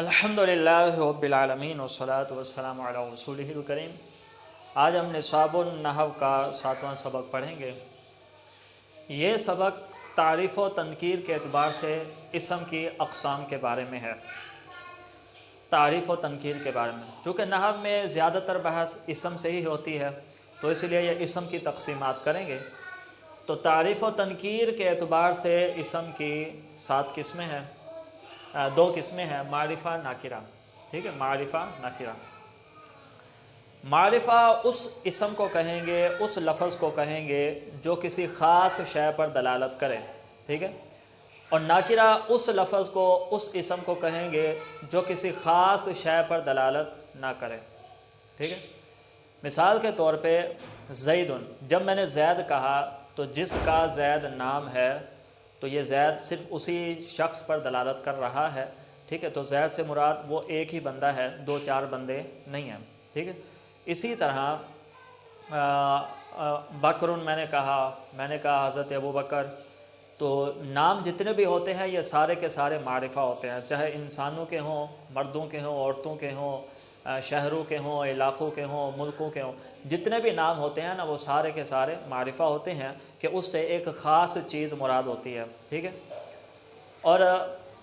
الحمدللہ رب العالمین والصلاة والسلام علی رسولہ الکریم۔ آج ہم نصاب النحو کا 7واں سبق پڑھیں گے۔ یہ سبق تعریف و تنکیر کے اعتبار سے اسم کی اقسام کے بارے میں ہے۔ تعریف و تنکیر کے بارے میں، چونکہ نحو میں زیادہ تر بحث اسم سے ہی ہوتی ہے تو اس لیے یہ اسم کی تقسیمات کریں گے۔ تو تعریف و تنکیر کے اعتبار سے اسم کی 7 قسمیں ہیں، 2 قسمیں ہیں، معرفہ ناکرہ۔ ٹھیک ہے، معرفہ ناکرہ۔ معرفہ اس اسم کو کہیں گے، اس لفظ کو کہیں گے جو کسی خاص شے پر دلالت کرے۔ ٹھیک ہے، اور ناکرہ اس لفظ کو، اس اسم کو کہیں گے جو کسی خاص شے پر دلالت نہ کرے۔ ٹھیک ہے، مثال کے طور پہ زید، جب میں نے زید کہا تو جس کا زید نام ہے تو یہ زید صرف اسی شخص پر دلالت کر رہا ہے۔ ٹھیک ہے، تو زید سے مراد وہ ایک ہی بندہ ہے، 2-4 بندے نہیں ہیں۔ ٹھیک ہے، اسی طرح بکرن میں نے کہا حضرت ابو بکر، تو نام جتنے بھی ہوتے ہیں یہ سارے کے سارے معرفہ ہوتے ہیں، چاہے انسانوں کے ہوں، مردوں کے ہوں، عورتوں کے ہوں، شہروں کے ہوں، علاقوں کے ہوں، ملکوں کے ہوں، جتنے بھی نام ہوتے ہیں نا وہ سارے کے سارے معرفہ ہوتے ہیں کہ اس سے ایک خاص چیز مراد ہوتی ہے۔ ٹھیک ہے، اور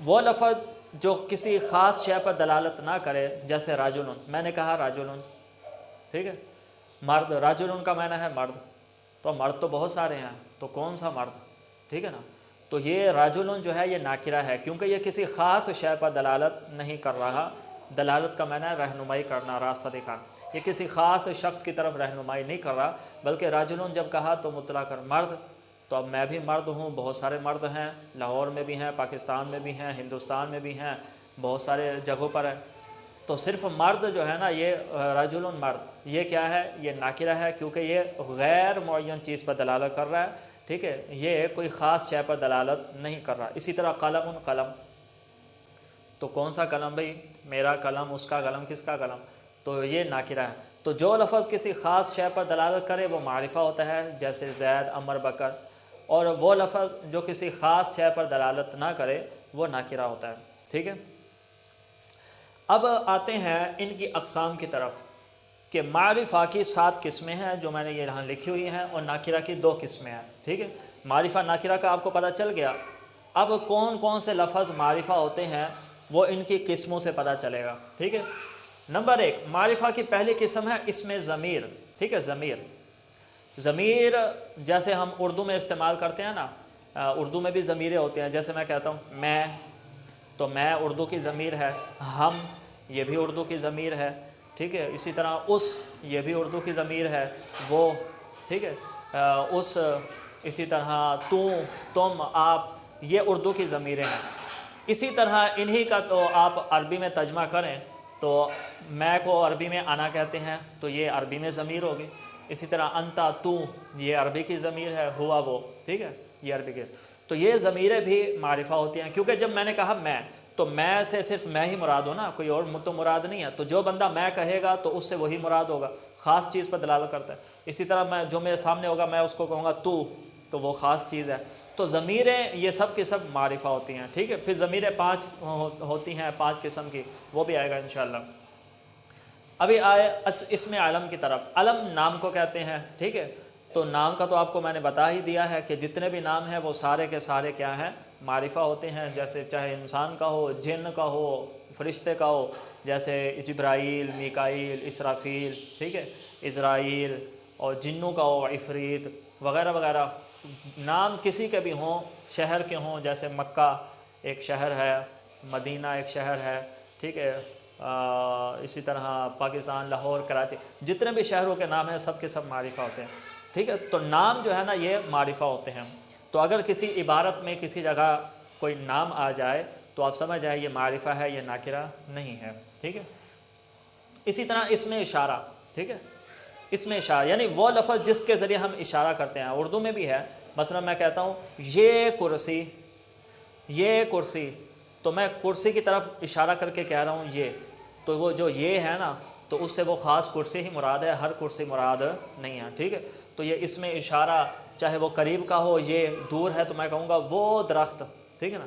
وہ لفظ جو کسی خاص شے پر دلالت نہ کرے، جیسے راجلن، میں نے کہا راجلن، ٹھیک ہے، مرد، راجلن کا معنی ہے مرد، تو مرد تو بہت سارے ہیں، تو کون سا مرد؟ ٹھیک ہے نا، تو یہ راجلن جو ہے یہ ناکرہ ہے، کیونکہ یہ کسی خاص شے پر دلالت نہیں کر رہا۔ دلالت کا معنی ہے رہنمائی کرنا، راستہ دکھانا، یہ کسی خاص شخص کی طرف رہنمائی نہیں کر رہا، بلکہ راجلن جب کہا تو مطلقاً مرد، تو اب میں بھی مرد ہوں، بہت سارے مرد ہیں، لاہور میں بھی ہیں، پاکستان میں بھی ہیں، ہندوستان میں بھی ہیں، بہت سارے جگہوں پر ہیں، تو صرف مرد جو ہے نا یہ رجل مرد، یہ کیا ہے؟ یہ ناکرہ ہے، کیونکہ یہ غیر معین چیز پر دلالت کر رہا ہے۔ ٹھیک ہے، یہ کوئی خاص شے پر دلالت نہیں کر رہا۔ اسی طرح قلم، قلم، تو کون سا قلم بھائی؟ میرا قلم، اس کا قلم، کس کا قلم؟ تو یہ ناکرہ ہے۔ تو جو لفظ کسی خاص شے پر دلالت کرے وہ معرفہ ہوتا ہے، جیسے زید، عمر، بکر، اور وہ لفظ جو کسی خاص شے پر دلالت نہ کرے وہ ناکرہ ہوتا ہے۔ ٹھیک ہے، اب آتے ہیں ان کی اقسام کی طرف، کہ معرفہ کی 7 قسمیں ہیں جو میں نے یہ یہاں لکھی ہوئی ہیں، اور ناکرہ کی 2 قسمیں ہیں۔ ٹھیک ہے، معرفہ ناکرہ کا آپ کو پتہ چل گیا۔ اب کون کون سے لفظ معرفہ ہوتے ہیں وہ ان کی قسموں سے پتہ چلے گا۔ ٹھیک ہے، نمبر 1، معرفہ کی پہلی قسم ہے اسم ضمیر۔ ٹھیک ہے، ضمیر، ضمیر جیسے ہم اردو میں استعمال کرتے ہیں نا، اردو میں بھی ضمیریں ہوتے ہیں، جیسے میں کہتا ہوں میں، تو میں اردو کی ضمیر ہے، ہم، یہ بھی اردو کی ضمیر ہے۔ ٹھیک ہے، اسی طرح اس، یہ بھی اردو کی ضمیر ہے، وہ، ٹھیک ہے، اس، اسی طرح تو، تم، آپ، یہ اردو کی ضمیریں ہیں۔ اسی طرح انہی کا تو آپ عربی میں ترجمہ کریں تو میں کو عربی میں انا کہتے ہیں، تو یہ عربی میں ضمیر ہوگی۔ اسی طرح انتا، تو، یہ عربی کی ضمیر ہے، ہوا، وہ، ٹھیک ہے، یہ عربی کی۔ تو یہ ضمیریں بھی معرفہ ہوتی ہیں، کیونکہ جب میں نے کہا میں، تو میں سے صرف میں ہی مراد ہو نا، کوئی اور تو مراد نہیں ہے، تو جو بندہ میں کہے گا تو اس سے وہی مراد ہوگا، خاص چیز پر دلالت کرتا ہے۔ اسی طرح میں، جو میرے سامنے ہوگا میں اس کو کہوں گا تو وہ خاص چیز ہے۔ تو ضمیریں یہ سب کی سب معرفہ ہوتی ہیں۔ ٹھیک ہے، پھر ضمیریں 5 ہوتی ہیں، 5 قسم کی، وہ بھی آئے گا انشاءاللہ۔ ابھی آئے اسم علم کی طرف۔ علم نام کو کہتے ہیں۔ ٹھیک ہے، تو نام کا تو آپ کو میں نے بتا ہی دیا ہے کہ جتنے بھی نام ہیں وہ سارے کے سارے کیا ہیں؟ معرفہ ہوتے ہیں، جیسے چاہے انسان کا ہو، جن کا ہو، فرشتے کا ہو، جیسے جبرائیل، میکائیل، اسرافیل، ٹھیک ہے، اسرائیل، اور جنوں کا ہو عفریت وغیرہ وغیرہ۔ نام کسی کے بھی ہوں، شہر کے ہوں، جیسے مکہ ایک شہر ہے، مدینہ ایک شہر ہے، ٹھیک ہے، اسی طرح پاکستان، لاہور، کراچی، جتنے بھی شہروں کے نام ہیں سب کے سب معرفہ ہوتے ہیں۔ ٹھیک ہے، تو نام جو ہے نا یہ معرفہ ہوتے ہیں۔ تو اگر کسی عبارت میں کسی جگہ کوئی نام آ جائے تو آپ سمجھ جائیں یہ معرفہ ہے، یہ ناکرہ نہیں ہے۔ ٹھیک ہے، اسی طرح اسم اشارہ۔ ٹھیک ہے، اسم اشارہ یعنی وہ لفظ جس کے ذریعے ہم اشارہ کرتے ہیں، اردو میں بھی ہے۔ مثلا میں کہتا ہوں یہ کرسی، یہ کرسی، تو میں کرسی کی طرف اشارہ کر کے کہہ رہا ہوں یہ، تو وہ جو یہ ہے نا تو اس سے وہ خاص کرسی ہی مراد ہے، ہر کرسی مراد نہیں ہے۔ ٹھیک ہے، تو یہ اسم اشارہ چاہے وہ قریب کا ہو، یہ دور ہے تو میں کہوں گا وہ درخت، ٹھیک ہے نا،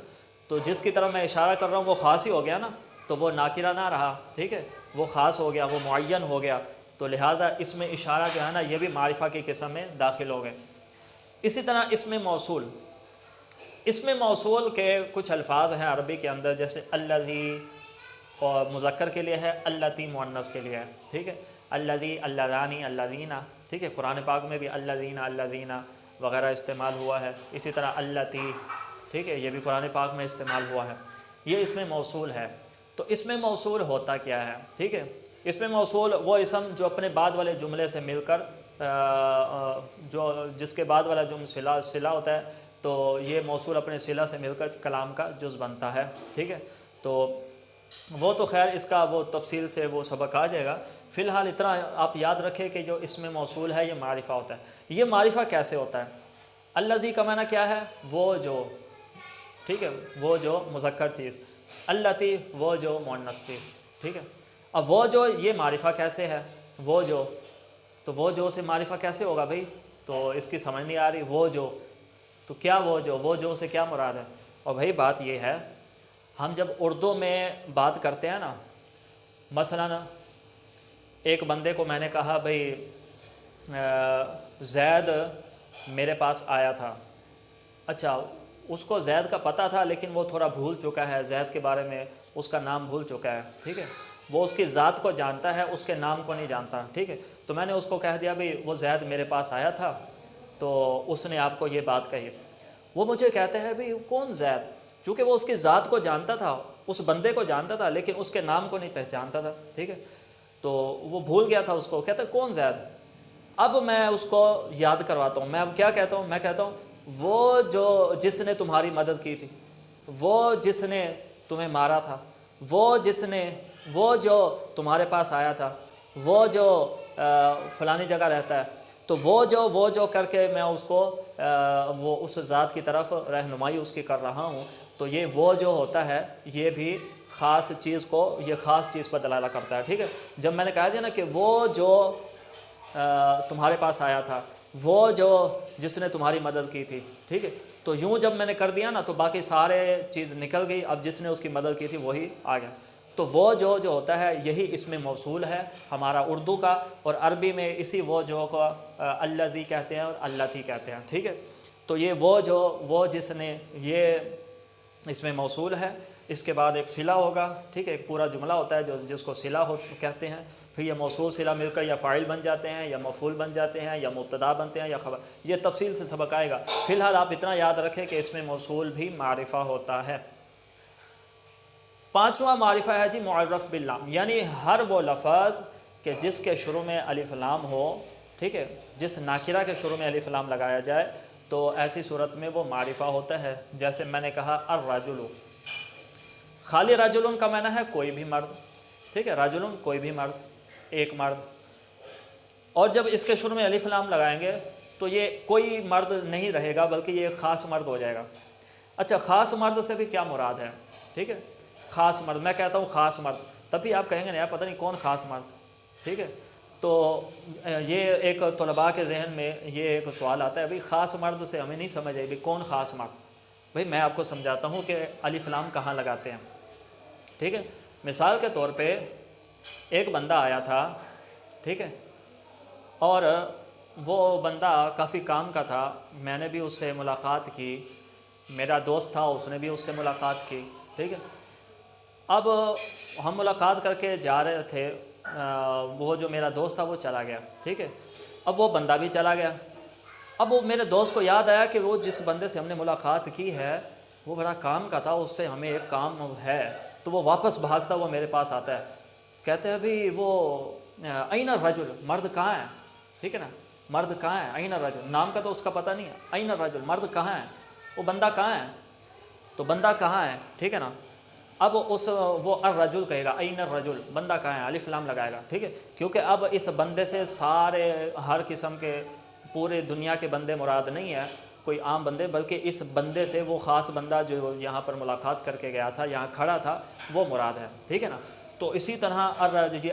تو جس کی طرف میں اشارہ کر رہا ہوں وہ خاص ہی ہو گیا نا، تو وہ ناکرہ نہ رہا، ٹھیک ہے، وہ خاص ہو گیا، وہ معین ہو گیا، تو لہٰذا اس میں اشارہ جو ہے نا یہ بھی معرفہ کی قسم میں داخل ہو گئے۔ اسی طرح اس میں موصول کے کچھ الفاظ ہیں عربی کے اندر، جیسے الذی اور مذکر کے لیے ہے، اللتی مؤنث کے لیے ہے، ٹھیک ہے، الذی، اللذانی، الذین، ٹھیک ہے، قرآن پاک میں بھی الذین، الذین وغیرہ استعمال ہوا ہے، اسی طرح اللتی، ٹھیک ہے، یہ بھی قرآن پاک میں استعمال ہوا ہے، یہ اس میں موصول ہے۔ تو اس میں موصول ہوتا کیا ہے، ٹھیک ہے، اس میں موصول وہ اسم جو اپنے بعد والے جملے سے مل کر جس کے بعد والا جملہ صلہ ہوتا ہے، تو یہ موصول اپنے صلہ سے مل کر کلام کا جز بنتا ہے، ٹھیک ہے۔ تو وہ تو خیر اس کا وہ تفصیل سے وہ سبق آ جائے گا، فی الحال اتنا آپ یاد رکھیں کہ جو اس میں موصول ہے یہ معرفہ ہوتا ہے۔ یہ معرفہ کیسے ہوتا ہے؟ الذی کا معنی کیا ہے؟ وہ جو، ٹھیک ہے، وہ جو مذکر چیز، اللتی وہ جو مؤنث چیز، ٹھیک ہے۔ اب وہ جو، یہ معرفہ کیسے ہے؟ وہ جو، تو وہ جو سے معرفہ کیسے ہوگا بھائی؟ تو اس کی سمجھ نہیں آ رہی، وہ جو، تو کیا وہ جو سے کیا مراد ہے؟ اور بھائی بات یہ ہے، ہم جب اردو میں بات کرتے ہیں نا، مثلا ایک بندے کو میں نے کہا بھائی زید میرے پاس آیا تھا، اچھا اس کو زید کا پتہ تھا لیکن وہ تھوڑا بھول چکا ہے، زید کے بارے میں اس کا نام بھول چکا ہے، ٹھیک ہے، وہ اس کی ذات کو جانتا ہے، اس کے نام کو نہیں جانتا، ٹھیک ہے۔ تو میں نے اس کو کہہ دیا بھئی وہ زید میرے پاس آیا تھا تو اس نے آپ کو یہ بات کہی۔ وہ مجھے کہتے ہیں بھئی کون زید؟ چونکہ وہ اس کی ذات کو جانتا تھا، اس بندے کو جانتا تھا لیکن اس کے نام کو نہیں پہچانتا تھا، ٹھیک ہے، تو وہ بھول گیا تھا اس کو، کہتا ہے کون زید؟ اب میں اس کو یاد کرواتا ہوں، میں اب کیا کہتا ہوں؟ میں کہتا ہوں وہ جو جس نے تمہاری مدد کی تھی، وہ جس نے تمہیں مارا تھا، وہ جو تمہارے پاس آیا تھا، وہ جو فلانی جگہ رہتا ہے، تو وہ جو کر کے میں اس کو وہ اس ذات کی طرف رہنمائی اس کی کر رہا ہوں، تو یہ وہ جو ہوتا ہے یہ بھی خاص چیز کو، یہ خاص چیز پر دلالہ کرتا ہے، ٹھیک ہے۔ جب میں نے کہا دیا نا کہ وہ جو تمہارے پاس آیا تھا، وہ جو جس نے تمہاری مدد کی تھی، ٹھیک ہے، تو یوں جب میں نے کر دیا نا تو باقی سارے چیز نکل گئی، اب جس نے اس کی مدد کی تھی وہی آ گیا۔ تو وہ جو ہوتا ہے یہی اس میں موصول ہے ہمارا اردو کا، اور عربی میں اسی وہ جو کو الذی کہتے ہیں اور اللتی کہتے ہیں، ٹھیک ہے۔ تو یہ وہ جس نے، یہ اس میں موصول ہے۔ اس کے بعد ایک صلہ ہوگا، ٹھیک ہے، ایک پورا جملہ ہوتا ہے جس کو صلہ کہتے ہیں، پھر یہ موصول صلہ مل کر یا فاعل بن جاتے ہیں یا مفعول بن جاتے ہیں یا مبتدا بنتے ہیں یا خبر، یہ تفصیل سے سبق آئے گا۔ فی الحال آپ اتنا یاد رکھیں کہ اس میں موصول بھی معرفہ ہوتا ہے۔ پانچواں معرفہ ہے جی معرف باللام، یعنی ہر وہ لفظ کہ جس کے شروع میں الف لام ہو، ٹھیک ہے، جس ناکرہ کے شروع میں الف لام لگایا جائے تو ایسی صورت میں وہ معرفہ ہوتا ہے۔ جیسے میں نے کہا الرجل، خالی رجل کا معنی ہے کوئی بھی مرد، ٹھیک ہے، رجل کوئی بھی مرد، ایک مرد، اور جب اس کے شروع میں الف لام لگائیں گے تو یہ کوئی مرد نہیں رہے گا بلکہ یہ خاص مرد ہو جائے گا۔ اچھا خاص مرد سے بھی کیا مراد ہے؟ ٹھیک ہے، خاص مرد، میں کہتا ہوں خاص مرد، تب بھی آپ کہیں گے نہیں پتہ نہیں کون خاص مرد، ٹھیک ہے۔ تو یہ ایک طلباء کے ذہن میں یہ ایک سوال آتا ہے بھئی خاص مرد سے ہمیں نہیں سمجھ آئی، بھئی کون خاص مرد؟ بھئی میں آپ کو سمجھاتا ہوں کہ الف لام کہاں لگاتے ہیں، ٹھیک ہے۔ مثال کے طور پہ ایک بندہ آیا تھا، ٹھیک ہے، اور وہ بندہ کافی کام کا تھا، میں نے بھی اس سے ملاقات کی، میرا دوست تھا اس نے بھی اس سے ملاقات کی، ٹھیک ہے۔ اب ہم ملاقات کر کے جا رہے تھے، وہ جو میرا دوست تھا وہ چلا گیا، ٹھیک ہے، اب وہ بندہ بھی چلا گیا۔ اب وہ میرے دوست کو یاد آیا کہ وہ جس بندے سے ہم نے ملاقات کی ہے وہ بڑا کام کا تھا، اس سے ہمیں ایک کام ہے، تو وہ واپس بھاگتا وہ میرے پاس آتا ہے، کہتے ہیں بھئی وہ این الرجل، مرد کہاں ہے، ٹھیک ہے نا، مرد کہاں ہے، این الرجل، نام کا تو اس کا پتہ نہیں ہے، این الرجل، مرد کہاں ہے، وہ بندہ کہاں ہے، تو بندہ کہاں ہے، ٹھیک ہے نا۔ اب وہ الرجل کہے گا، این الرجل، بندہ کہاں ہے، الف لام لگائے گا، ٹھیک ہے، کیونکہ اب اس بندے سے سارے ہر قسم کے پورے دنیا کے بندے مراد نہیں ہے، کوئی عام بندے، بلکہ اس بندے سے وہ خاص بندہ جو یہاں پر ملاقات کر کے گیا تھا، یہاں کھڑا تھا، وہ مراد ہے، ٹھیک ہے نا۔ تو اسی طرح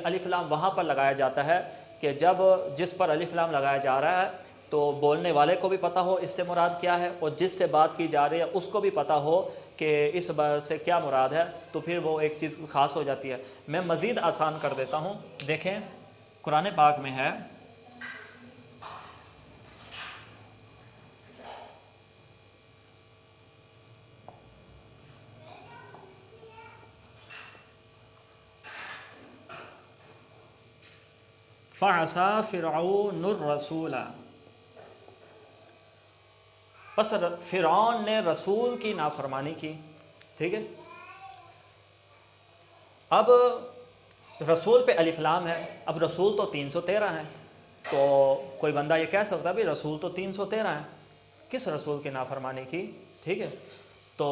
الف لام وہاں پر لگایا جاتا ہے کہ جب جس پر الف لام لگایا جا رہا ہے تو بولنے والے کو بھی پتہ ہو اس سے مراد کیا ہے، اور جس سے بات کی جا رہی ہے اس کو بھی پتہ ہو کہ اس بار سے کیا مراد ہے، تو پھر وہ ایک چیز خاص ہو جاتی ہے۔ میں مزید آسان کر دیتا ہوں، دیکھیں قرآن پاک میں ہے فَعَصَىٰ فِرْعَوْنُ الرَّسُولَ، پس فرعون نے رسول کی نافرمانی کی، ٹھیک ہے۔ اب رسول پہ الف لام ہے، اب رسول تو 313 ہیں، تو کوئی بندہ یہ کہہ سکتا ہے بھی رسول تو 313 ہیں، کس رسول کی نافرمانی کی، ٹھیک ہے۔ تو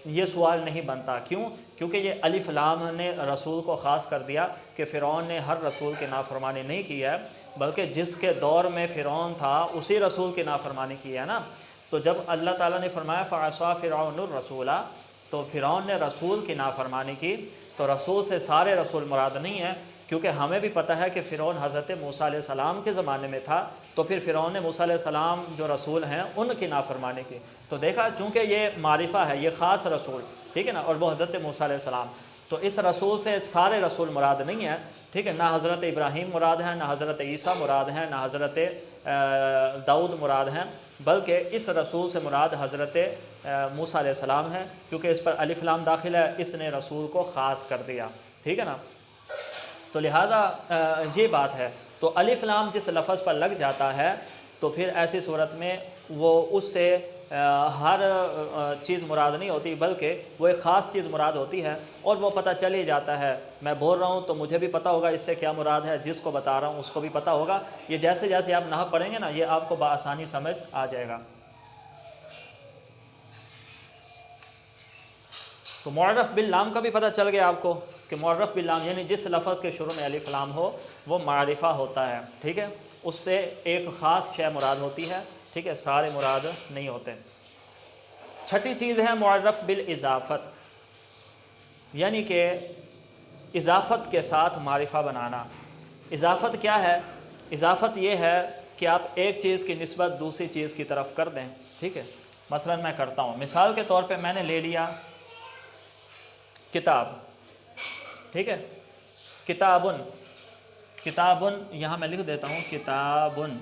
یہ سوال نہیں بنتا، کیوں؟ کیونکہ یہ الف لام نے رسول کو خاص کر دیا کہ فرعون نے ہر رسول کی نافرمانی نہیں کی ہے، بلکہ جس کے دور میں فرعون تھا اسی رسول کی نافرمانی کی ہے نا۔ تو جب اللہ تعالیٰ نے فرمایا فَعَصَىٰ فِرْعَوْنُ الرَّسُولَ، تو فرعون نے رسول کی نافرمانی کی، تو رسول سے سارے رسول مراد نہیں ہیں، کیونکہ ہمیں بھی پتہ ہے کہ فرعون حضرت موسیٰ علیہ السلام کے زمانے میں تھا، تو پھر فرعون نے موسیٰ علیہ السلام جو رسول ہیں ان کی نافرمانی کی۔ تو دیکھا چونکہ یہ معرفہ ہے، یہ خاص رسول، ٹھیک ہے نا، اور وہ حضرت موسیٰ علیہ السلام، تو اس رسول سے سارے رسول مراد نہیں ہیں، ٹھیک ہے۔ نہ حضرت ابراہیم مراد ہیں، نہ حضرت عیسیٰ مراد ہیں، نہ حضرت داؤد مراد ہیں، بلکہ اس رسول سے مراد حضرت موسیٰ علیہ السلام ہے، کیونکہ اس پر الف لام داخل ہے، اس نے رسول کو خاص کر دیا، ٹھیک ہے نا۔ تو لہٰذا یہ بات ہے، تو الف لام جس لفظ پر لگ جاتا ہے تو پھر ایسی صورت میں وہ اس سے ہر چیز مراد نہیں ہوتی، بلکہ وہ ایک خاص چیز مراد ہوتی ہے، اور وہ پتہ چل ہی جاتا ہے۔ میں بول رہا ہوں تو مجھے بھی پتہ ہوگا اس سے کیا مراد ہے، جس کو بتا رہا ہوں اس کو بھی پتہ ہوگا۔ یہ جیسے جیسے آپ نحو پڑھیں گے نا، یہ آپ کو بآسانی سمجھ آ جائے گا۔ تو معرف باللام کا بھی پتہ چل گیا آپ کو کہ معرف باللام یعنی جس لفظ کے شروع میں الف لام ہو وہ معرفہ ہوتا ہے، ٹھیک ہے، اس سے ایک خاص شے مراد ہوتی ہے، ٹھیک ہے، سارے مراد نہیں ہوتے۔ چھٹی چیز ہے معرف بالاضافت، یعنی کہ اضافت کے ساتھ معرفہ بنانا۔ اضافت کیا ہے؟ اضافت یہ ہے کہ آپ ایک چیز کی نسبت دوسری چیز کی طرف کر دیں، ٹھیک ہے۔ مثلا میں کرتا ہوں، مثال کے طور پہ میں نے لے لیا کتاب، ٹھیک ہے، کتابن، کتابن یہاں میں لکھ دیتا ہوں کتابن،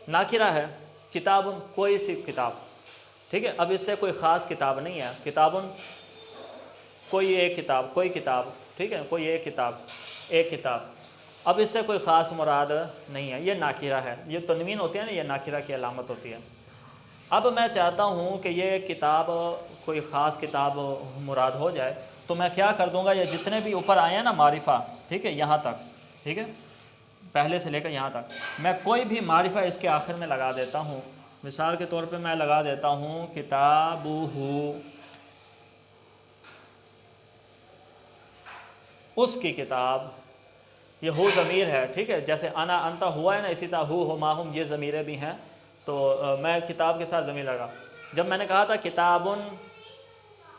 ناکرہ ہے، کتابن کوئی سی کتاب، ٹھیک ہے۔ اب اس سے کوئی خاص کتاب نہیں ہے، کتابن کوئی ایک کتاب، کوئی کتاب، ٹھیک ہے، کوئی ایک کتاب، ایک کتاب۔ اب اس سے کوئی خاص مراد نہیں ہے، یہ ناکرہ ہے، یہ تنوین ہوتی ہے نا، یہ ناکرہ کی علامت ہوتی ہے۔ اب میں چاہتا ہوں کہ یہ کتاب کوئی خاص کتاب مراد ہو جائے، تو میں کیا کر دوں گا، یہ جتنے بھی اوپر آئے ہیں نا معرفہ، ٹھیک ہے، یہاں تک، ٹھیک ہے، پہلے سے لے کر یہاں تک میں کوئی بھی معرفہ اس کے آخر میں لگا دیتا ہوں۔ مثال کے طور پہ میں لگا دیتا ہوں کتابہ، اس کی کتاب، یہ ہو ضمیر ہے، ٹھیک ہے، جیسے انا انت ہوا ہے نا، اسی طرح ہو ہما ہم یہ ضمیریں بھی ہیں، تو میں کتاب کے ساتھ ضمیر لگا۔ جب میں نے کہا تھا کتابن،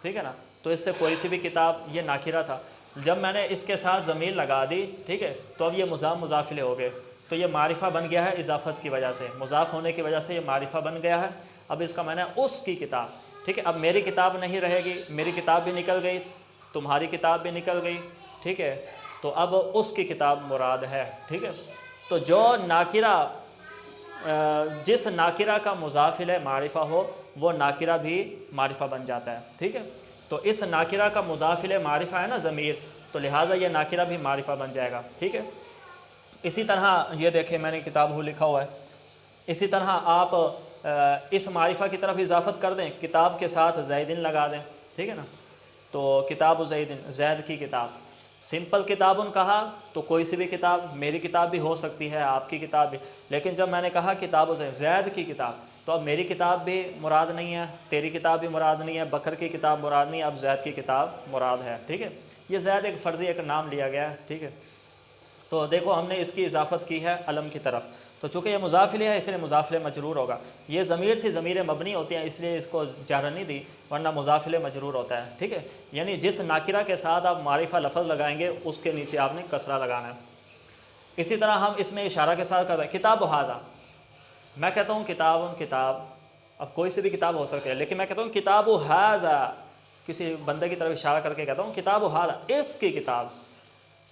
ٹھیک ہے نا، تو اس سے کوئی سی بھی کتاب، یہ ناکرہ تھا، جب میں نے اس کے ساتھ ضمیر لگا دی، ٹھیک ہے، تو اب یہ مضاف مضاف الیہ ہو گئے، تو یہ معرفہ بن گیا ہے اضافت کی وجہ سے، مضاف ہونے کی وجہ سے یہ معرفہ بن گیا ہے۔ اب اس کا معنی ہے اس کی کتاب، ٹھیک ہے، اب میری کتاب نہیں رہے گی، میری کتاب بھی نکل گئی، تمہاری کتاب بھی نکل گئی، ٹھیک ہے، تو اب اس کی کتاب مراد ہے، ٹھیک ہے۔ تو جو ناکرہ، جس ناکرہ کا مضاف الیہ معرفہ ہو وہ ناکرہ بھی معرفہ بن جاتا ہے، ٹھیک ہے۔ تو اس ناکرہ کا مضاف الیہ معرفہ ہے نا ضمیر، تو لہٰذا یہ ناکرہ بھی معرفہ بن جائے گا، ٹھیک ہے۔ اسی طرح یہ دیکھیں میں نے کتاب ہو لکھا ہوا ہے، اسی طرح آپ اس معرفہ کی طرف اضافت کر دیں، کتاب کے ساتھ زیدن لگا دیں، ٹھیک ہے نا، تو کتاب زیدن، زید کی کتاب۔ سمپل کتابن کہا تو کوئی سی بھی کتاب، میری کتاب بھی ہو سکتی ہے، آپ کی کتاب بھی، لیکن جب میں نے کہا کتاب زید کی کتاب، تو اب میری کتاب بھی مراد نہیں ہے، تیری کتاب بھی مراد نہیں ہے، بکر کی کتاب مراد نہیں ہے، اب زید کی کتاب مراد ہے، ٹھیک ہے۔ یہ زید ایک فرضی ایک نام لیا گیا ہے، ٹھیک ہے۔ تو دیکھو ہم نے اس کی اضافت کی ہے علم کی طرف، تو چونکہ یہ مضاف الیہ ہے اس لیے مضاف الیہ مجرور ہوگا۔ یہ ضمیر تھی، ضمیر مبنی ہوتی ہیں اس لیے اس کو جر نہیں دی، ورنہ مضاف الیہ مجرور ہوتا ہے، ٹھیک ہے۔ یعنی جس ناکرہ کے ساتھ آپ معرفہ لفظ لگائیں گے اس کے نیچے آپ نے کسرہ لگانا ہے۔ اسی طرح ہم اس میں اشارہ کے ساتھ کرتے ہیں کتاب ھذا، میں کہتا ہوں کتاب، کتاب، اب کوئی سی بھی کتاب ہو سکتی ہے، لیکن میں کہتا ہوں کتاب ھذا، کسی بندے کی طرف اشارہ کر کے کہتا ہوں کتاب ھذا، اس کی کتاب،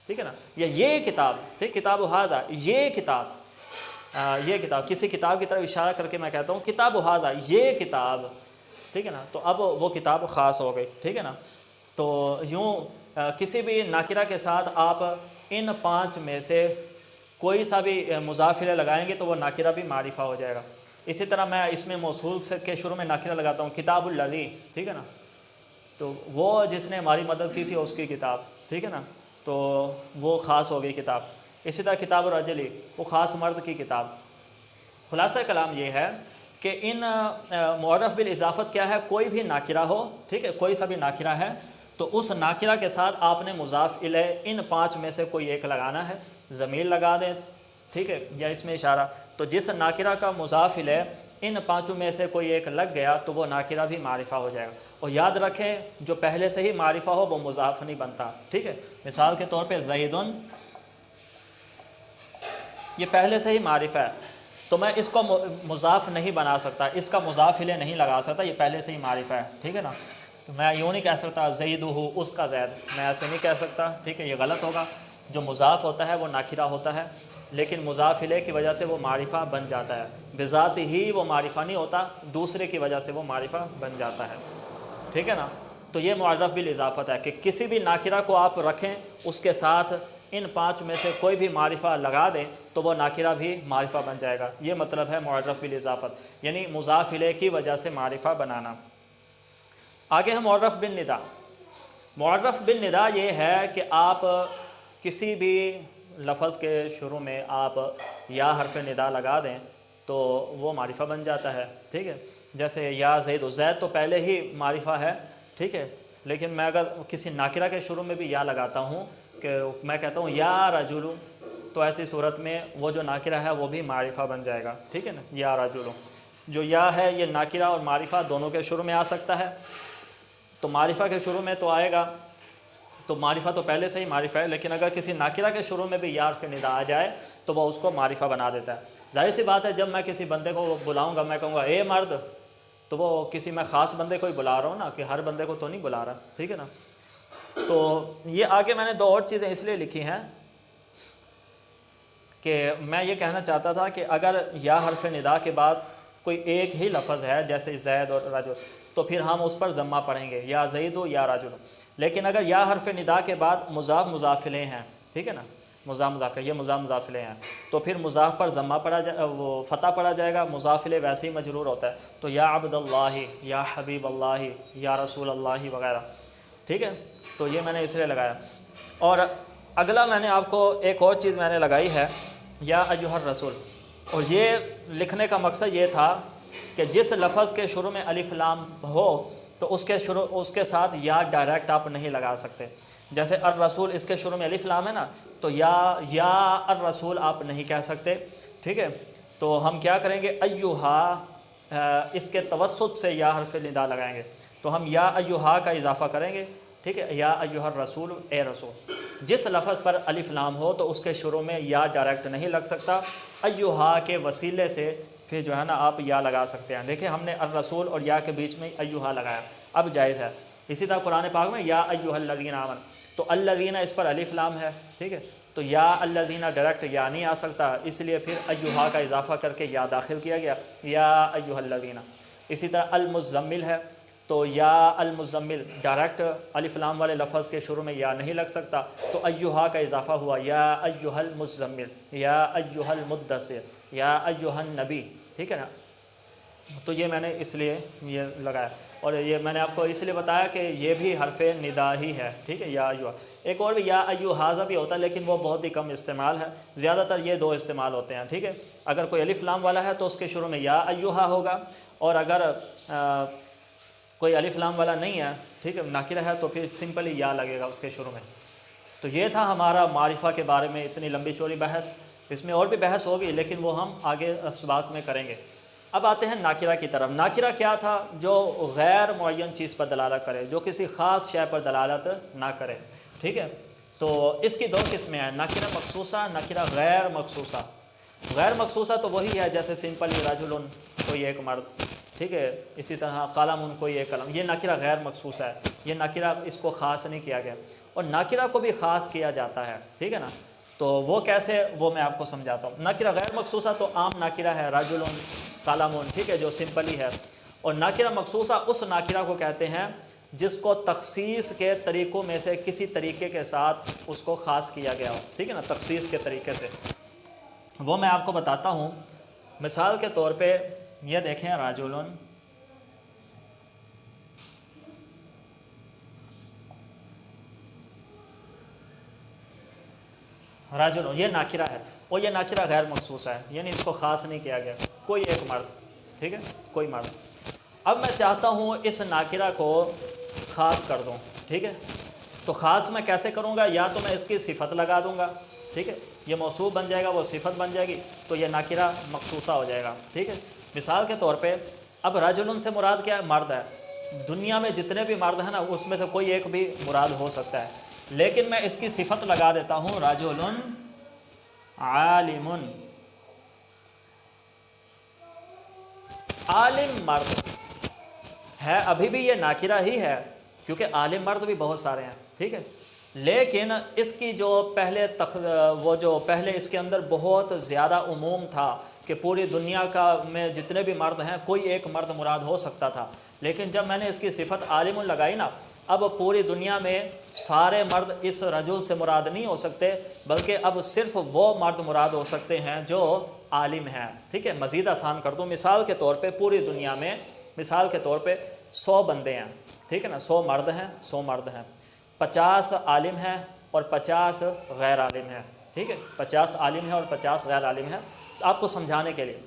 ٹھیک ہے نا، یا یہ کتاب، ٹھیک، کتاب ھذا یہ کتاب، یہ کتاب، کسی کتاب کی طرف اشارہ کر کے میں کہتا ہوں کتاب ھذا یہ کتاب، ٹھیک ہے نا، تو اب وہ کتاب خاص ہو گئی، ٹھیک ہے نا۔ تو یوں کسی بھی ناکرہ کے ساتھ آپ ان 5 میں سے کوئی سا بھی مضاف الیہ لگائیں گے تو وہ ناکرہ بھی معرفہ ہو جائے گا۔ اسی طرح میں اس میں موصول سے کے شروع میں ناکرہ لگاتا ہوں کتاب الذی، ٹھیک ہے نا، تو وہ جس نے ہماری مدد کی تھی اس کی کتاب، ٹھیک ہے نا، تو وہ خاص ہو گئی کتاب۔ اسی طرح کتاب الرجلی، وہ خاص مرد کی کتاب۔ خلاصہ کلام یہ ہے کہ ان معرف بالاضافت کیا ہے، کوئی بھی ناکرہ ہو، ٹھیک ہے، کوئی سا بھی ناکرہ ہے تو اس ناکرہ کے ساتھ آپ نے مضاف الیہ ان 5 میں سے کوئی ایک لگانا ہے، ضمیر لگا دیں، ٹھیک ہے، یا اس میں اشارہ، تو جس ناکرہ کا مضاف الیہ ان 5 میں سے کوئی ایک لگ گیا تو وہ ناکرہ بھی معرفہ ہو جائے گا۔ اور یاد رکھیں جو پہلے سے ہی معرفہ ہو وہ مضاف نہیں بنتا، ٹھیک ہے، مثال کے طور پہ زیدن، یہ پہلے سے ہی معرفہ ہے تو میں اس کو مضاف نہیں بنا سکتا، اس کا مضاف الیہ نہیں لگا سکتا، یہ پہلے سے ہی معرفہ ہے، ٹھیک ہے نا۔ تو میں یوں نہیں کہہ سکتا زیدہ اس کا زید، میں ایسے نہیں کہہ سکتا، ٹھیک ہے، یہ غلط ہوگا۔ جو مضاف ہوتا ہے وہ ناکرہ ہوتا ہے، لیکن مضاف الیہ کی وجہ سے وہ معرفہ بن جاتا ہے، بذات ہی وہ معرفہ نہیں ہوتا، دوسرے کی وجہ سے وہ معرفہ بن جاتا ہے، ٹھیک ہے نا۔ تو یہ معرف بالاضافت ہے کہ کسی بھی ناکرہ کو آپ رکھیں اس کے ساتھ ان 5 میں سے کوئی بھی معرفہ لگا دیں تو وہ ناکرہ بھی معرفہ بن جائے گا، یہ مطلب ہے معرف بالاضافت، یعنی مضاف الیہ کی وجہ سے معرفہ بنانا۔ آگے ہے معرف بالندا۔ معرف بالندا یہ ہے کہ آپ کسی بھی لفظ کے شروع میں آپ یا حرف ندا لگا دیں تو وہ معرفہ بن جاتا ہے، ٹھیک ہے، جیسے یا زید، زید تو پہلے ہی معرفہ ہے، ٹھیک ہے، لیکن میں اگر کسی ناکرہ کے شروع میں بھی یا لگاتا ہوں کہ میں کہتا ہوں یا رجل، تو ایسی صورت میں وہ جو ناکرہ ہے وہ بھی معرفہ بن جائے گا، ٹھیک ہے نا۔ یا رجل، جو یا ہے یہ ناکرہ اور معرفہ دونوں کے شروع میں آ سکتا ہے، تو معرفہ کے شروع میں تو آئے گا، تو معرفہ تو پہلے سے ہی معرفہ ہے، لیکن اگر کسی ناکرہ کے شروع میں بھی یا حرف ندا آ جائے تو وہ اس کو معرفہ بنا دیتا ہے۔ ظاہر سی بات ہے جب میں کسی بندے کو بلاؤں گا، میں کہوں گا اے مرد، تو وہ کسی میں خاص بندے کو ہی بلا رہا ہوں نا، کہ ہر بندے کو تو نہیں بلا رہا، ٹھیک ہے نا۔ تو یہ آگے میں نے 2 اور چیزیں اس لیے لکھی ہیں کہ میں یہ کہنا چاہتا تھا کہ اگر یا حرف ندا کے بعد کوئی ایک ہی لفظ ہے جیسے زید اور رجل تو پھر ہم اس پر ضمہ پڑھیں گے، یا زید یا رجل، لیکن اگر یا حرف ندا کے بعد مضاف مضاف الیہ ہیں، ٹھیک ہے نا، مضاف مضاف الیہ، یہ مضاف مضاف الیہ ہیں، تو پھر مضاف پر ضمہ پڑا وہ فتح پڑا جائے گا، مضاف الیہ ویسے ہی مجرور ہوتا ہے، تو یا عبد اللہ، یا حبیب اللہ، یا رسول اللہ وغیرہ، ٹھیک ہے، تو یہ میں نے اس لیے لگایا۔ اور اگلا میں نے آپ کو ایک اور چیز میں نے لگائی ہے، یا ایھا الرسول، اور یہ لکھنے کا مقصد یہ تھا کہ جس لفظ کے شروع میں الف لام ہو تو اس کے ساتھ یا ڈائریکٹ آپ نہیں لگا سکتے، جیسے الرسول اس کے شروع میں الف لام ہے نا، تو یا الرسول آپ نہیں کہہ سکتے، ٹھیک ہے، تو ہم کیا کریں گے، ایھا، اس کے توسط سے یا حرف ندا لگائیں گے، تو ہم یا ایھا کا اضافہ کریں گے، ٹھیک ہے، یا ایھا الرسول، اے رسول۔ جس لفظ پر الف لام ہو تو اس کے شروع میں یا ڈائریکٹ نہیں لگ سکتا، ایھا کے وسیلے سے پھر جو ہے نا آپ یا لگا سکتے ہیں۔ دیکھیں ہم نے الرسول اور یا کے بیچ میں ایھا لگایا، اب جائز ہے۔ اسی طرح قرآن پاک میں یا ایھا الذین آمنوا، تو الذین اس پر الف لام ہے، ٹھیک ہے، تو یا الذین ڈائریکٹ یا نہیں آ سکتا، اس لیے پھر ایھا کا اضافہ کر کے یا داخل کیا گیا، یا ایھا الذین۔ اسی طرح المزمل ہے، تو یا المزمل ڈائریکٹ الف لام والے لفظ کے شروع میں یا نہیں لگ سکتا، تو ایھا کا اضافہ ہوا، یا ایھا المزمل، یا ایھا المدثر، یا ایھا النبی، ٹھیک ہے نا۔ تو یہ میں نے اس لیے یہ لگایا، اور یہ میں نے آپ کو اس لیے بتایا کہ یہ بھی حرف ندا ہی ہے، ٹھیک ہے، یا ایھا۔ ایک اور بھی یا ایھا بھی ہوتا ہے لیکن وہ بہت ہی کم استعمال ہے، زیادہ تر یہ 2 استعمال ہوتے ہیں، ٹھیک ہے۔ اگر کوئی الف لام والا ہے تو اس کے شروع میں یا ایھا ہوگا، اور اگر کوئی الف لام والا نہیں ہے، ٹھیک ہے، ناکرہ ہے، تو پھر سمپلی یا لگے گا اس کے شروع میں۔ تو یہ تھا ہمارا معرفہ کے بارے میں اتنی لمبی چوڑی بحث، اس میں اور بھی بحث ہوگی لیکن وہ ہم آگے اسباق میں کریں گے۔ اب آتے ہیں ناکرہ کی طرف۔ ناکرہ کیا تھا؟ جو غیر معین چیز پر دلالت کرے، جو کسی خاص شے پر دلالت نہ کرے، ٹھیک ہے۔ تو اس کی 2 قسمیں ہیں، ناکرہ مخصوصہ، ناکرہ غیر مخصوصہ۔ غیر مخصوصہ تو وہی ہے جیسے سمپلی رجل، کوئی ایک مرد، ٹھیک ٹھیک ہے، اسی طرح قلم کوئی ایک قلم، یہ نکرہ غیر مخصوص ہے، یہ نکرہ اس کو خاص نہیں کیا گیا، اور نکرہ کو بھی خاص کیا جاتا ہے، ٹھیک ہے نا، تو وہ کیسے، وہ میں آپ کو سمجھاتا ہوں۔ نکرہ غیر مخصوصہ تو عام نکرہ ہے، رجل، قلم، ٹھیک ہے، جو سمپل ہی ہے، اور نکرہ مخصوصہ اس نکرہ کو کہتے ہیں جس کو تخصیص کے طریقوں میں سے کسی طریقے کے ساتھ اس کو خاص کیا گیا ہو، ٹھیک ہے نا، تخصیص کے طریقے سے، وہ میں آپ کو بتاتا ہوں۔ مثال کے طور پہ یہ دیکھیں، رجل، رجل یہ نکرہ ہے، اور یہ نکرہ غیر مخصوص ہے، یعنی اس کو خاص نہیں کیا گیا، کوئی ایک مرد، ٹھیک ہے، کوئی مرد۔ اب میں چاہتا ہوں اس نکرہ کو خاص کر دوں، ٹھیک ہے، تو خاص میں کیسے کروں گا؟ یا تو میں اس کی صفت لگا دوں گا، ٹھیک ہے، یہ موصوف بن جائے گا، وہ صفت بن جائے گی، تو یہ نکرہ مخصوصہ ہو جائے گا، ٹھیک ہے۔ مثال کے طور پہ اب رجل سے مراد کیا ہے؟ مرد ہے، دنیا میں جتنے بھی مرد ہیں نا، اس میں سے کوئی ایک بھی مراد ہو سکتا ہے، لیکن میں اس کی صفت لگا دیتا ہوں رجل عالم، عالم مرد ہے، ابھی بھی یہ نکرہ ہی ہے، کیونکہ عالم مرد بھی بہت سارے ہیں، ٹھیک ہے، لیکن اس کی جو وہ جو پہلے اس کے اندر بہت زیادہ عموم تھا کہ پوری دنیا میں جتنے بھی مرد ہیں کوئی ایک مرد مراد ہو سکتا تھا، لیکن جب میں نے اس کی صفت عالم لگائی نا، اب پوری دنیا میں سارے مرد اس رجل سے مراد نہیں ہو سکتے، بلکہ اب صرف وہ مرد مراد ہو سکتے ہیں جو عالم ہیں، ٹھیک ہے۔ مزید آسان کر دوں، مثال کے طور پہ پوری دنیا میں مثال کے طور پہ 100 بندے ہیں، ٹھیک ہے نا، 100 مرد ہیں، 100 مرد ہیں، 50 عالم ہیں اور 50 غیر عالم ہیں، ٹھیک ہے، 50 عالم ہیں اور 50 غیر عالم ہیں۔ آپ کو سمجھانے کے لیے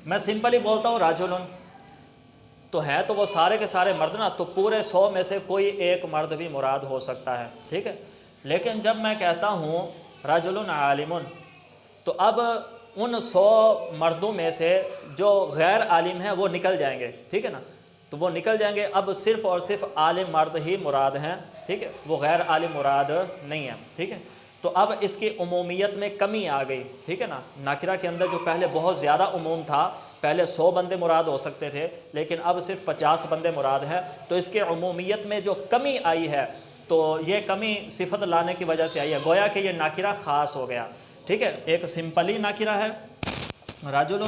میں سمپلی بولتا ہوں رجل، تو ہے تو وہ سارے کے سارے مرد نا، تو پورے 100 میں سے کوئی ایک مرد بھی مراد ہو سکتا ہے، ٹھیک ہے، لیکن جب میں کہتا ہوں رجل عالم، تو اب ان 100 مردوں میں سے جو غیر عالم ہیں وہ نکل جائیں گے، ٹھیک ہے نا، تو وہ نکل جائیں گے، اب صرف اور صرف عالم مرد ہی مراد ہیں، ٹھیک ہے، وہ غیر عالم مراد نہیں ہیں، ٹھیک ہے۔ تو اب اس کی عمومیت میں کمی آ گئی، ٹھیک ہے نا، نکرہ کے اندر جو پہلے بہت زیادہ عموم تھا، پہلے 100 بندے مراد ہو سکتے تھے، لیکن اب صرف 50 بندے مراد ہیں، تو اس کی عمومیت میں جو کمی آئی ہے، تو یہ کمی صفت لانے کی وجہ سے آئی ہے، گویا کہ یہ نکرہ خاص ہو گیا، ٹھیک ہے۔ ایک سمپلی نکرہ ہے رجل،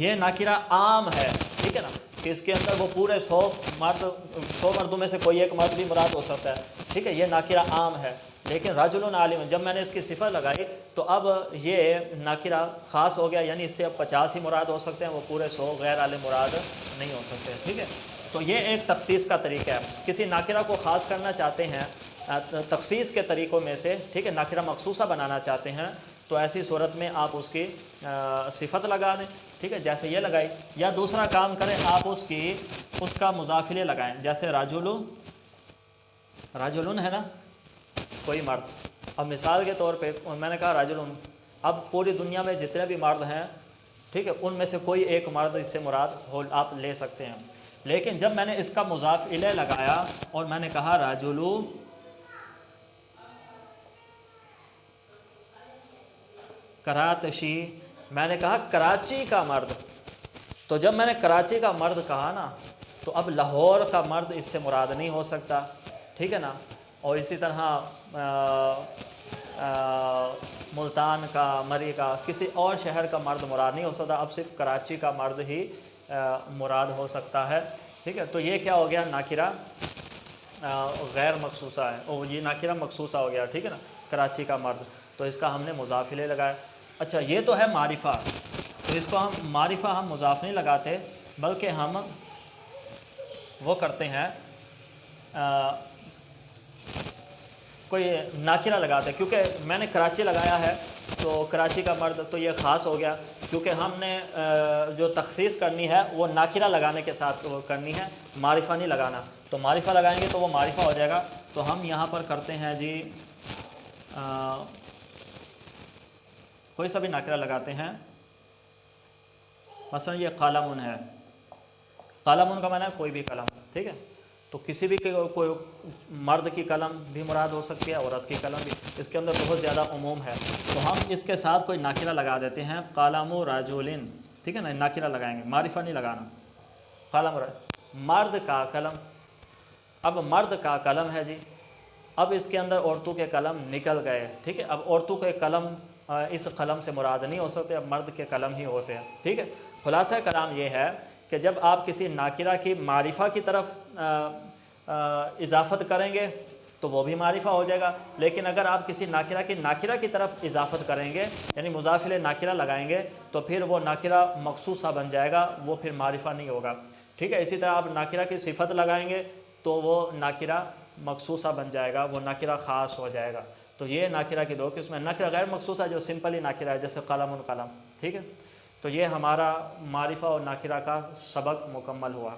یہ نکرہ عام ہے، ٹھیک ہے نا، کہ اس کے اندر وہ پورے 100 مردوں میں سے کوئی ایک مرد بھی مراد ہو سکتا ہے، ٹھیک ہے، یہ نکرہ عام ہے، لیکن رجل عالم جب میں نے اس کی صفت لگائی تو اب یہ نکرہ خاص ہو گیا، یعنی اس سے اب 50 ہی مراد ہو سکتے ہیں، وہ پورے 100 غیر عالم مراد نہیں ہو سکتے، ٹھیک ہے۔ تو یہ ایک تخصیص کا طریقہ ہے، کسی نکرہ کو خاص کرنا چاہتے ہیں تخصیص کے طریقوں میں سے، ٹھیک ہے، نکرہ مخصوصہ بنانا چاہتے ہیں، تو ایسی صورت میں آپ اس کی صفت لگا دیں، ٹھیک ہے، جیسے یہ لگائی، یا دوسرا کام کریں، آپ اس کا مضاف الیہ لگائیں، جیسے رجل ہے نا، کوئی مرد، اب مثال کے طور پہ میں نے کہا رجل، اب پوری دنیا میں جتنے بھی مرد ہیں، ٹھیک ہے، ان میں سے کوئی ایک مرد اس سے مراد آپ لے سکتے ہیں، لیکن جب میں نے اس کا مضاف الیہ لگایا اور میں نے کہا رجل کراتشی، میں نے کہا کراچی کا مرد، تو جب میں نے کراچی کا مرد کہا نا، تو اب لاہور کا مرد اس سے مراد نہیں ہو سکتا، ٹھیک ہے نا، اور اسی طرح ملتان کا، مری کا، کسی اور شہر کا مرد مراد نہیں ہو سکتا، اب صرف کراچی کا مرد ہی مراد ہو سکتا ہے، ٹھیک ہے۔ تو یہ کیا ہو گیا؟ نکرہ غیر مخصوصہ ہے، اور یہ نکرہ مخصوصہ ہو گیا، ٹھیک ہے نا، کراچی کا مرد، تو اس کا ہم نے مضاف الیہ لگایا۔ اچھا، یہ تو ہے معرفہ، تو اس کو ہم معرفہ ہم مضاف نہیں لگاتے، بلکہ ہم وہ کرتے ہیں کوئی نکرہ لگاتے ہیں، کیونکہ میں نے کراچی لگایا ہے تو کراچی کا مرد، تو یہ خاص ہو گیا، کیونکہ ہم نے جو تخصیص کرنی ہے وہ نکرہ لگانے کے ساتھ کرنی ہے، معرفہ نہیں لگانا، تو معرفہ لگائیں گے تو وہ معرفہ ہو جائے گا۔ تو ہم یہاں پر کرتے ہیں جی کوئی سا بھی نکرہ لگاتے ہیں، مثلا یہ قلم ہے، قلم کا معنی ہے کوئی بھی قلم، ٹھیک ہے، تو کسی بھی کوئی مرد کی قلم بھی مراد ہو سکتی ہے، عورت کی قلم بھی، اس کے اندر بہت زیادہ عموم ہے، تو ہم اس کے ساتھ کوئی نکرہ لگا دیتے ہیں، قلم رجل، ٹھیک ہے نا, ناکرہ لگائیں گے, معرفہ نہیں لگانا. قلم مرد کا قلم, اب مرد کا قلم ہے جی, اب اس کے اندر عورتوں کے قلم نکل گئے. ٹھیک ہے, اب عورتوں کے قلم اس قلم سے مراد نہیں ہو سکتے, اب مرد کے قلم ہی ہوتے ہیں. ٹھیک ہے, خلاصہ کلام یہ ہے کہ جب آپ کسی ناکرہ کی معرفہ کی طرف اضافت کریں گے تو وہ بھی معرفہ ہو جائے گا, لیکن اگر آپ کسی ناکرہ کی ناکرہ کی طرف اضافت کریں گے یعنی مضاف الیہ ناکرہ لگائیں گے تو پھر وہ ناکرہ مخصوصہ بن جائے گا, وہ پھر معرفہ نہیں ہوگا. ٹھیک ہے, اسی طرح آپ ناکرہ کی صفت لگائیں گے تو وہ ناکرہ مخصوصہ بن جائے گا, وہ ناکرہ خاص ہو جائے گا. تو یہ ناکرہ کی دو قسم ہے, ناکرہ غیر مخصوصہ جو سمپلی ناکرہ ہے جیسے قلم قلم. ٹھیک ہے, تو یہ ہمارا معرفہ اور ناکرہ کا سبق مکمل ہوا.